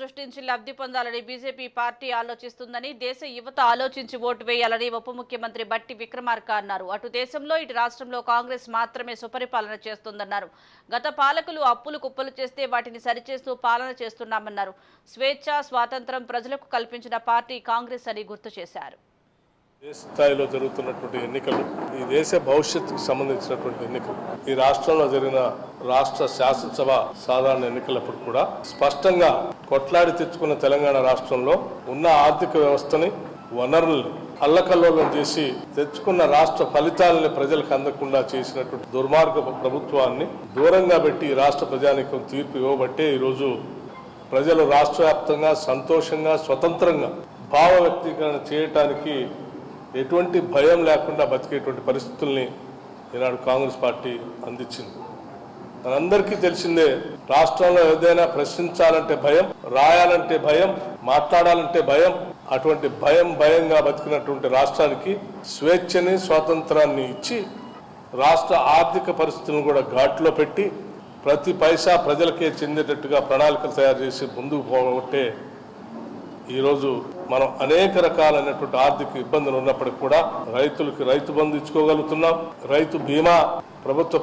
సృష్టించి లబ్ధి పొందాలని బీజేపీ పార్టీ ఆలోచిస్తుందని, దేశ యువత ఆలోచించి ఓటు వేయాలని ఉప ముఖ్యమంత్రి బట్టి విక్రమార్క అన్నారు. అటు దేశంలో ఇటు రాష్ట్రంలో కాంగ్రెస్ మాత్రమే సుపరిపాలన చేస్తుందన్నారు. గత పాలకులు అప్పులు కుప్పలు చేస్తే వాటిని సరిచేస్తూ పాలన చేస్తున్నామన్నారు. స్వేచ్ఛ, స్వాతంత్రం ప్రజలకు కల్పించిన పార్టీ కాంగ్రెస్ అని గుర్తు చేశారు. దేశ స్థాయిలో జరుగుతున్నటువంటి ఎన్నికలు ఈ దేశ భవిష్యత్తుకు సంబంధించినటువంటి ఎన్నికలు. ఈ రాష్ట్రంలో జరిగిన రాష్ట్ర శాసనసభ సాధారణ ఎన్నికలప్పుడు కూడా స్పష్టంగా కొట్లాడి తెచ్చుకున్న తెలంగాణ రాష్ట్రంలో ఉన్న ఆర్థిక వ్యవస్థని, వనరుల్ని అల్లకల్లోలం చేసి తెచ్చుకున్న రాష్ట్ర ఫలితాలని ప్రజలకు అందకుండా చేసినటువంటి దుర్మార్గ ప్రభుత్వాన్ని దూరంగా పెట్టి రాష్ట్ర ప్రజానీకం తీర్పు ఇవ్వబట్టే ఈరోజు ప్రజలు రాష్ట్ర వ్యాప్తంగా సంతోషంగా, స్వతంత్రంగా భావ వ్యక్తీకరణ చేయటానికి ఎటువంటి భయం లేకుండా బతికేటువంటి పరిస్థితుల్ని ఈనాడు కాంగ్రెస్ పార్టీ అందించింది. మనందరికీ తెలిసిందే, రాష్ట్రంలో ఏదైనా ప్రశ్నించాలంటే భయం, రాయాలంటే భయం, మాట్లాడాలంటే భయం. అటువంటి భయంగా బతికినటువంటి రాష్ట్రానికి స్వేచ్ఛని, స్వాతంత్రాన్ని ఇచ్చి రాష్ట్ర ఆర్థిక పరిస్థితులను కూడా ఘాట్లో పెట్టి ప్రతి పైసా ప్రజలకే చెందేటట్టుగా ప్రణాళికలు తయారు చేసి ముందుకు పోగొట్టే ఈరోజు మనం అనేక రకాలైనటువంటి ఆర్థిక ఇబ్బందులు ఉన్నప్పటికీ కూడా రైతులకి రైతు బంధు ఇచ్చుకోగలుగుతున్నాం, రైతు బీమా ప్రభుత్వ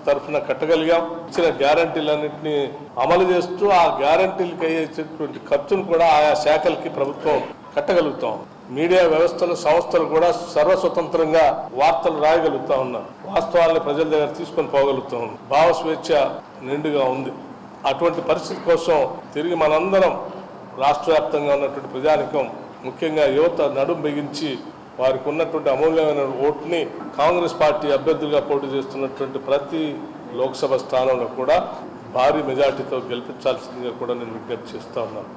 తరఫున కట్టగలిగాం, ఇచ్చిన గ్యారంటీలన్నింటినీ అమలు చేస్తూ ఆ గ్యారంటీలకు అయ్యేటువంటి ఖర్చును కూడా ఆయా శాఖలకి ప్రభుత్వం కట్టగలుగుతాం. మీడియా వ్యవస్థలు, సంస్థలు కూడా సర్వస్వతంత్రంగా వార్తలు రాయగలుగుతా ఉన్నారు, వాస్తవాలను ప్రజల దగ్గర తీసుకొని పోగలుగుతా ఉన్నాం. భావ స్వేచ్ఛ నిండుగా ఉంది. అటువంటి పరిస్థితి కోసం తిరిగి మనందరం రాష్ట్ర వ్యాప్తంగా ఉన్నటువంటి ప్రజానికం, ముఖ్యంగా యువత నడుం బిగించి వారికి ఉన్నటువంటి అమూల్యమైన ఓటుని కాంగ్రెస్ పార్టీ అభ్యర్థులుగా పోటీ చేస్తున్నటువంటి ప్రతి లోక్సభ స్థానంలో కూడా భారీ మెజార్టీతో గెలిపించాల్సిందిగా కూడా నేను విజ్ఞప్తి చేస్తా ఉన్నాను.